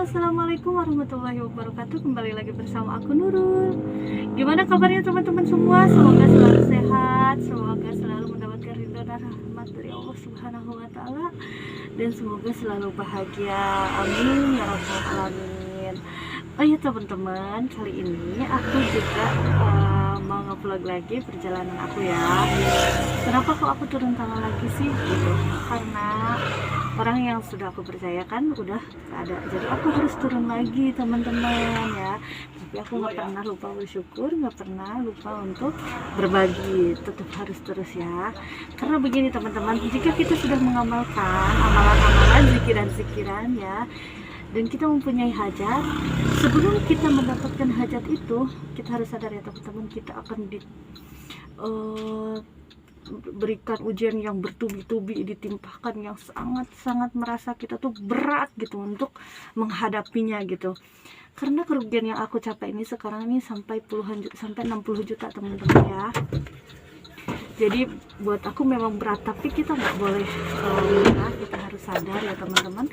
assalamualaikum warahmatullahi wabarakatuh. Kembali lagi bersama aku Nurul. Gimana kabarnya teman-teman semua? Semoga selalu sehat, semoga selalu mendapatkan ridho dan rahmat dari Allah Subhanahu wa Ta'ala, dan semoga selalu bahagia. Amin ya rabbal alamin. Oh ya teman-teman, kali ini aku juga mau nge-vlog lagi perjalanan aku ya. Kenapa kok aku turun tangan lagi sih? Gitu. Karena orang yang sudah aku percayakan udah gak ada, jadi aku harus turun lagi teman-teman ya. Tapi aku nggak pernah lupa bersyukur, nggak pernah lupa untuk berbagi, tetap harus terus ya. Karena begini teman-teman, jika kita sudah mengamalkan amalan-amalan, zikiran-zikiran ya, dan kita mempunyai hajat, sebelum kita mendapatkan hajat itu, kita harus sadar ya teman-teman, kita akan berikan ujian yang bertubi-tubi, ditimpahkan yang sangat-sangat merasa kita tuh berat gitu untuk menghadapinya gitu. Karena kerugian yang aku capai ini sekarang ini sampai puluhan juta, sampai 60 juta teman-teman ya. Jadi buat aku memang berat, tapi kita nggak boleh menyerah. Kita harus sadar ya teman-teman,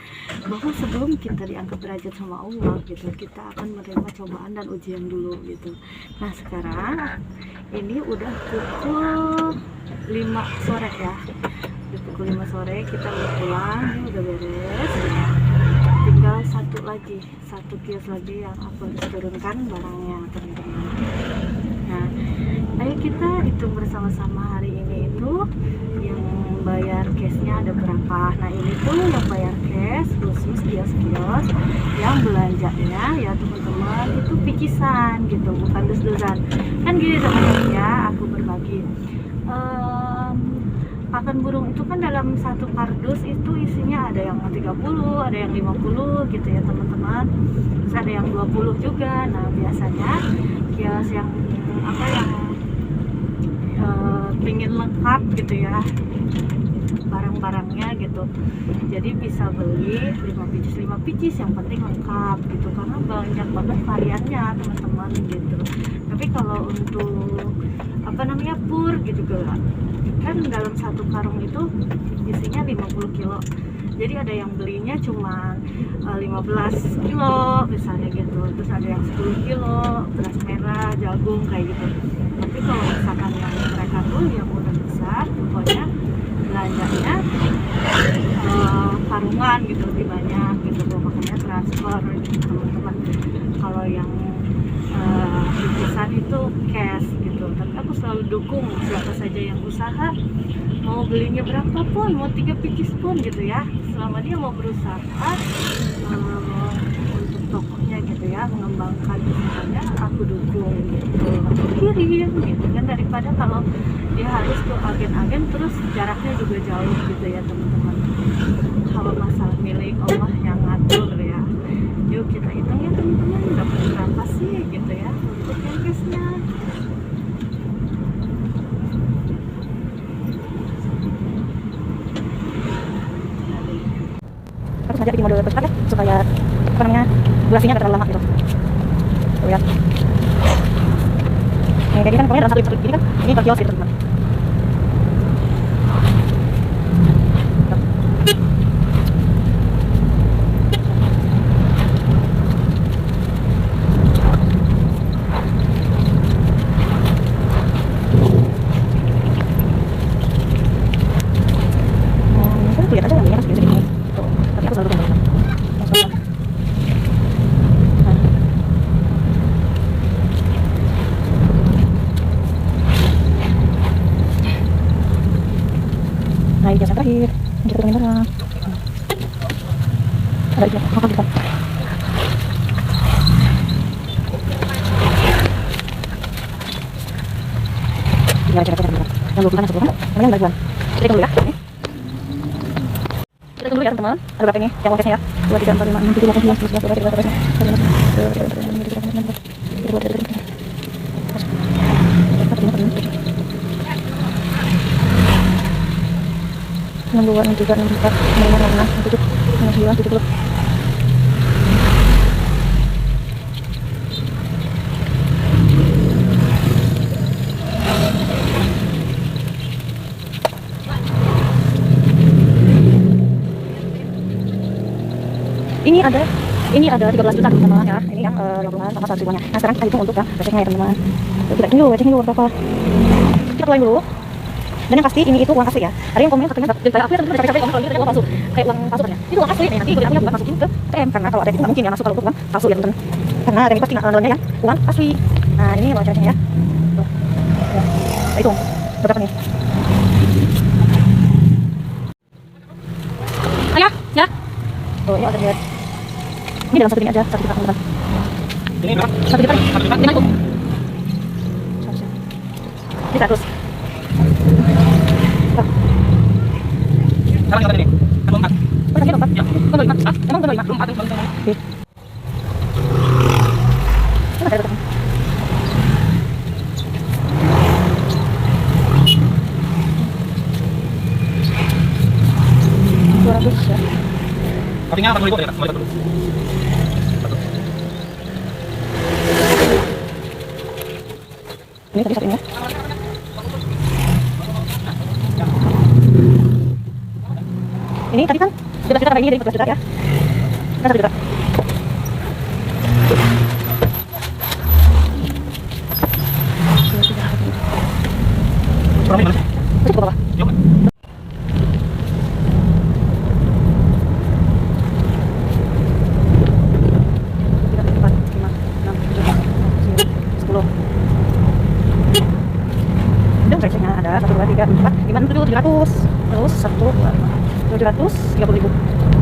bahwa sebelum kita diangkat derajat sama Allah gitu, kita akan menerima cobaan dan ujian dulu gitu. Nah sekarang ini udah pukul 5 sore ya, udah pukul 5 sore, kita udah pulang, ini udah beres, tinggal satu kios lagi yang aku harus turunkan barangnya teman-teman. Nah ayo kita hitung bersama-sama hari ini itu yang bayar cashnya ada berapa. Nah ini tuh yang bayar cash khusus kios-kios, yang belanjanya ya teman-teman itu picisan gitu, bukan dus-dusan. Kan gini teman-teman ya, aku berbagi pakan burung itu kan dalam satu kardus itu isinya ada yang 30, ada yang 50 gitu ya teman-teman, terus ada yang 20 juga. Nah biasanya kios yang pingin lengkap gitu ya barang-barangnya gitu, jadi bisa beli 5 picis yang penting lengkap gitu, karena banyak banget variannya teman-teman gitu. Tapi kalau untuk pur gitu kan dalam satu karung itu isinya 50 kilo, jadi ada yang belinya cuma 15 kilo misalnya gitu, terus ada yang 10 kilo beras merah, jagung kayak gitu. Tapi kalau misalkan yang mereka tuh yang udah besar, pokoknya belanjanya karungan gitu, lebih banyak gitu, makanya transfer gitu teman-teman. Kalau yang picisan itu cash gitu. Tapi aku selalu dukung siapa saja yang usaha, mau belinya berapa pun, mau 3 picis pun gitu ya, selama dia mau berusaha untuk tokonya gitu ya, mengembangkan usahanya, aku dukung gitu, aku kirim gitu kan, daripada kalau dia harus ke agen-agen terus jaraknya juga jauh gitu ya teman-teman. Kalau masalah milik Allah yang ngatur ya, yuk kita hitung ya teman-teman, dapat berapa sih gitu ya untuk yang cashnya. Aku sengaja bikin mode cepat ya, supaya durasinya gak terlalu lama gitu. Tuh ya. Kayak gini kan pokoknya dalam satu ini kan, ini per kios gitu teman. Lihat aja yang ini harus segini. Tuh, tapi aku selalu dukung. Nah, jasa terakhir, kita turunin barang. Ada di belakang, makan di depan. Tinggal cek yang 20 kan, 10 kan, namanya 9 bulan. Kita hitung dulu ya. Kita hitung dulu ya teman-teman, ada berapa ini yang cashnya ya? 2, 3, 4, 5, 6, 7, 8, 9, 10, 11, 12, 13, 14, 15, 16, 17, 18, 19, 20, 21, 22, 23, 24, 25, 26, 27, 29, 30. Ini ada Ini ada 13 juta teman-teman ya. Ini yang 20-an sama 1 ribuannya. Nah sekarang kita hitung untuk yang recehnya ya teman-teman. Kita hitung dulu recehnya dulu berapa. Kita keluarin dulu. Dan yang pasti ini itu uang asli ya. Ada yang komen katanya kayak aku ya teman-teman capek-capek kalau gitu uang palsu. Kayak uang palsu kan ya. Itu uang asli nih. Nanti aku buat masukin ke ATM karena kalau ATM itu nggak mungkin ya masuk kalau untuk uang palsu ya teman-teman. Karena ATM itu pasti nolnya yang uang asli. Nah ini uang recehnya ya. Tuh. Ya. Kita hitung berapa nih. Ayah, ya. Oh ini order. Ini dalam 1 ini aja, 1 juta teman-teman. Ini berapa? 1 juta nih. 1 juta? Dengan itu. Ini 100. Sekarang berapa ini? Kan 4. Oh, tadi 4. Ya. Kan 5. Ah, emang kan 5. Belum 4 belum. Oke. Mana ada berapa? Ya. Kopinya 40.000 ya, mulai 40. Ini tadi 1 ini ya. Ini tadi kan 11 juta tambah ini jadi 14 juta ya. Kan 1 juta. Kurang mana? Itu cukup apa? Yuk. Recehnya ada 1, 2, 3, 4, 5, 6, 7, 700. Terus 1, 2, 5, 730.000.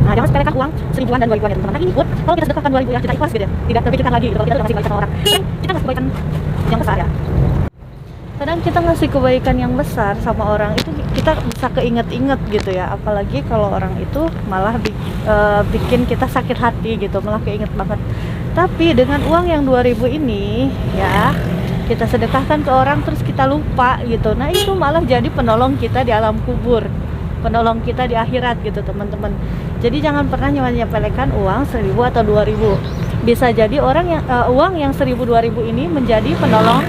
Nah jangan sepelekan uang 1000-an dan 2000-an ya teman-teman. Nah ini pun kalau kita sedekahkan 2000 yang kita ikhlas gitu ya, tidak terpikirkan lagi gitu. Kalau kita udah ngasih kebaikan sama orang, kan kita ngasih kebaikan yang besar ya. Kadang kita ngasih kebaikan yang besar sama orang itu kita bisa keinget-inget gitu ya, apalagi kalau orang itu malah bikin kita sakit hati gitu, malah keinget banget. Tapi dengan uang yang 2000 ini ya, kita sedekahkan ke orang terus kita lupa gitu. Nah itu malah jadi penolong kita di alam kubur, penolong kita di akhirat gitu teman-teman. Jadi jangan pernah nyepelekan uang 1000 atau 2000. Bisa jadi orang yang uang yang 1000 2000 ini menjadi penolong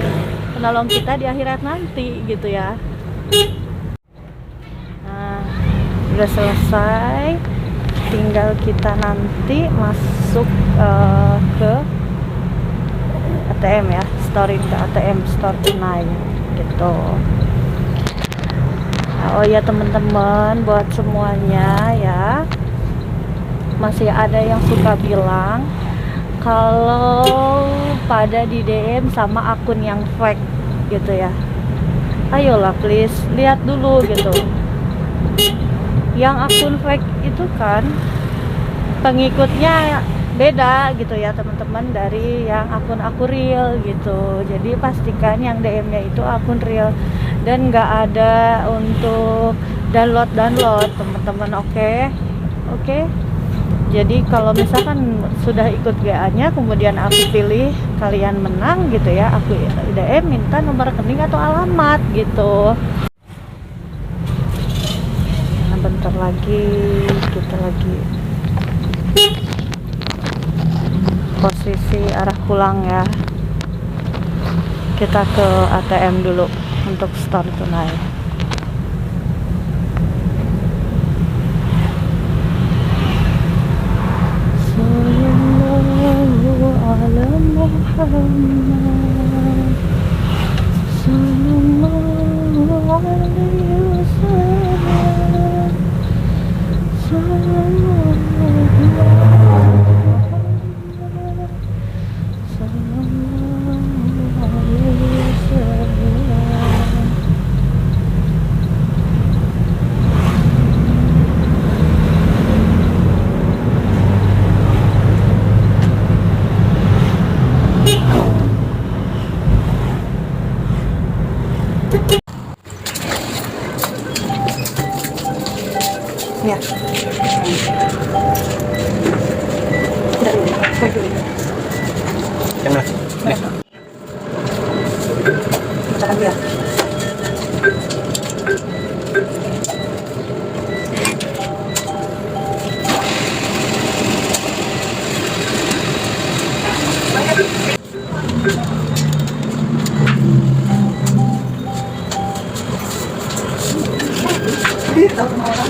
kita di akhirat nanti gitu ya. Nah udah selesai, tinggal kita nanti masuk ke ATM ya, storing ke ATM, store tunai gitu. Nah, oh ya teman-teman, buat semuanya ya, masih ada yang suka bilang kalau pada di DM sama akun yang fake gitu ya. Ayolah please, lihat dulu gitu. Yang akun fake itu kan pengikutnya beda gitu ya teman-teman dari yang akun real gitu. Jadi pastikan yang DM-nya itu akun real dan nggak ada untuk download teman-teman. Oke. Jadi kalau misalkan sudah ikut GA-nya kemudian aku pilih kalian menang gitu ya, aku DM minta nomor rekening atau alamat gitu. Nah bentar lagi kita lagi posisi arah pulang ya. Kita ke ATM dulu untuk store tunai. Sallallahu ala Muhammad, sallallahu alaihi wasallam, sallallahu ya. Yang mana? Ini. Bacakan dulu ya. Tahu sama orang.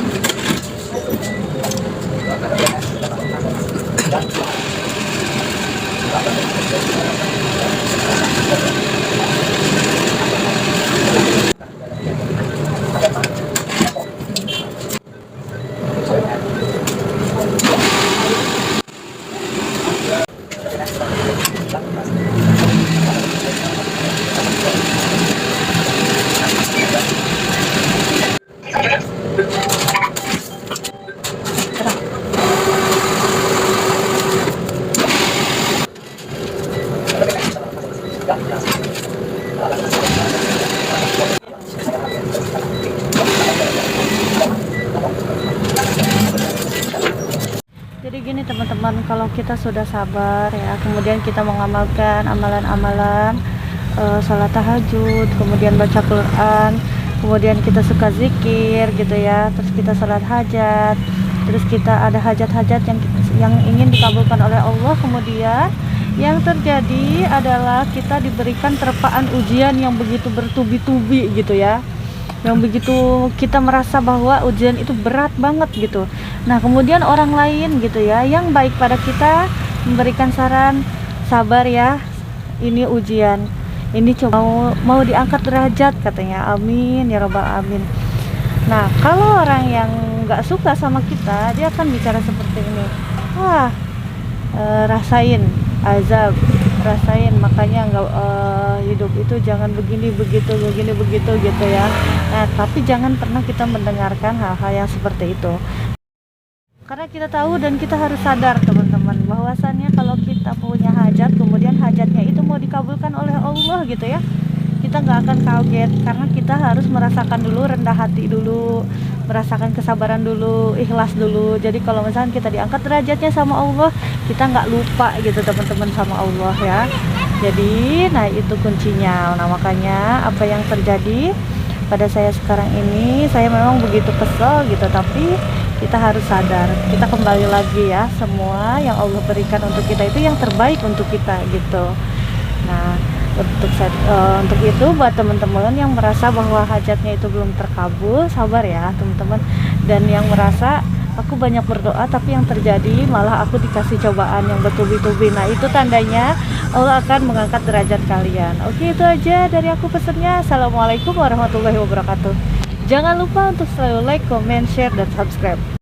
Jadi gini teman-teman, kalau kita sudah sabar ya, kemudian kita mengamalkan amalan-amalan, sholat tahajud, kemudian baca Quran, kemudian kita suka zikir gitu ya, terus kita sholat hajat, terus kita ada hajat-hajat yang ingin dikabulkan oleh Allah, kemudian yang terjadi adalah kita diberikan terpaan ujian yang begitu bertubi-tubi gitu ya, yang begitu kita merasa bahwa ujian itu berat banget gitu. Nah kemudian orang lain gitu ya yang baik pada kita memberikan saran, sabar ya, ini ujian, ini coba mau diangkat derajat katanya, amin ya robbal alamin. Nah kalau orang yang nggak suka sama kita, dia akan bicara seperti ini, wah rasain azab, rasain, makanya nggak hidup itu jangan begini begitu gitu ya. Nah tapi jangan pernah kita mendengarkan hal-hal yang seperti itu, karena kita tahu dan kita harus sadar teman-teman bahwasannya kalau kita punya hajat, kemudian hajatnya itu mau dikabulkan oleh Allah gitu ya, kita nggak akan kaget, karena kita harus merasakan dulu rendah hati dulu, merasakan kesabaran dulu, ikhlas dulu. Jadi kalau misalnya kita diangkat derajatnya sama Allah, kita nggak lupa gitu teman-teman sama Allah ya. Jadi nah itu kuncinya. Nah makanya apa yang terjadi pada saya sekarang ini, saya memang begitu kesel gitu, tapi kita harus sadar, kita kembali lagi ya, semua yang Allah berikan untuk kita itu yang terbaik untuk kita gitu. Nah untuk itu buat teman-teman yang merasa bahwa hajatnya itu belum terkabul, sabar ya teman-teman. Dan yang merasa aku banyak berdoa tapi yang terjadi malah aku dikasih cobaan yang bertubi-tubi, nah itu tandanya Allah akan mengangkat derajat kalian. Oke, itu aja dari aku pesannya. Assalamualaikum warahmatullahi wabarakatuh. Jangan lupa untuk selalu like, comment, share, dan subscribe.